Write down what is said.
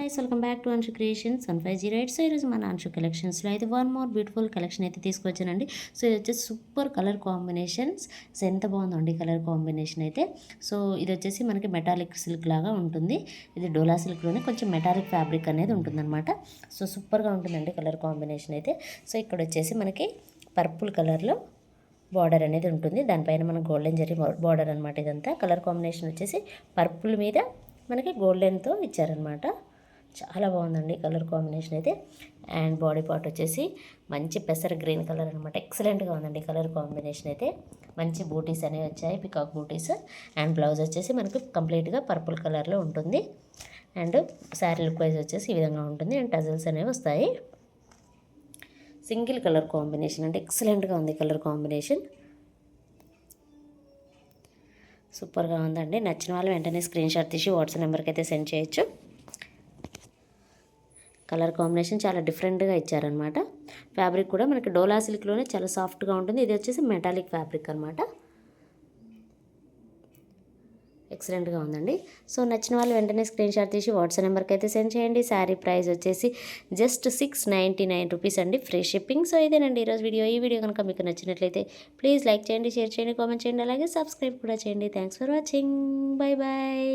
Guys, welcome back to Anshu creations 1508. So ఈరోజు మన అన్షు కలెక్షన్స్లో అయితే వన్ మోర్ బ్యూటిఫుల్ కలెక్షన్ అయితే తీసుకొచ్చానండి. సో ఇది వచ్చేసి సూపర్ కలర్ కాంబినేషన్స్. సో ఎంత బాగుందండి కలర్ కాంబినేషన్ అయితే. సో ఇది వచ్చేసి మనకి మెటాలిక్ సిల్క్ లాగా ఉంటుంది. ఇది డోలా సిల్క్లోనే కొంచెం మెటాలిక్ ఫ్యాబ్రిక్ అనేది ఉంటుందన్నమాట. సో సూపర్గా ఉంటుందండి కలర్ కాంబినేషన్ అయితే. సో ఇక్కడ వచ్చేసి మనకి పర్పుల్ కలర్లో బార్డర్ అనేది ఉంటుంది. దానిపైన మన గోల్డెన్ జరీ బార్డర్ అనమాట. ఇదంతా కలర్ కాంబినేషన్ వచ్చేసి పర్పుల్ మీద మనకి గోల్డెన్తో ఇచ్చారనమాట. చాలా బాగుందండి కలర్ కాంబినేషన్ అయితే. అండ్ బాడీ పార్ట్ వచ్చేసి మంచి పెసర గ్రీన్ కలర్ అనమాట. ఎక్సలెంట్గా ఉందండి కలర్ కాంబినేషన్ అయితే. మంచి బూటీస్ అనేవి వచ్చాయి, పికాక్ బూటీస్. అండ్ బ్లౌజ్ వచ్చేసి మనకి కంప్లీట్గా పర్పుల్ కలర్లో ఉంటుంది. అండ్ శారీ లుక్ వైజ్ వచ్చేసి ఈ విధంగా ఉంటుంది. అండ్ టజల్స్ అనేవి వస్తాయి. సింగిల్ కలర్ కాంబినేషన్ అంటే ఎక్సలెంట్గా ఉంది కలర్ కాంబినేషన్. సూపర్గా ఉందండి. నచ్చిన వాళ్ళు వెంటనే స్క్రీన్ షాట్ తీసి వాట్సాప్ నెంబర్కి అయితే సెండ్ చేయొచ్చు. కలర్ కాంబినేషన్ చాలా డిఫరెంట్గా ఇచ్చారనమాట. ఫ్యాబ్రిక్ కూడా మనకి డోలా సిల్క్లోనే చాలా సాఫ్ట్గా ఉంటుంది. ఇది వచ్చేసి మెటాలిక్ ఫ్యాబ్రిక్ అనమాట. ఎక్సలెంట్గా ఉందండి. సో నచ్చిన వాళ్ళు వెంటనే స్క్రీన్ షాట్ తీసి వాట్సాప్ నెంబర్కి అయితే సెండ్ చేయండి. శారీ ప్రైస్ వచ్చేసి జస్ట్ 699 రూపీస్ అండి, ఫ్రీ షిప్పింగ్. సో ఇదేనండి ఈరోజు వీడియో. ఈ వీడియో కనుక మీకు నచ్చినట్లయితే ప్లీజ్ లైక్ చేయండి, షేర్ చేయండి, కామెంట్ చేయండి, అలాగే సబ్స్క్రైబ్ కూడా చేయండి. Thanks for watching. Bye bye.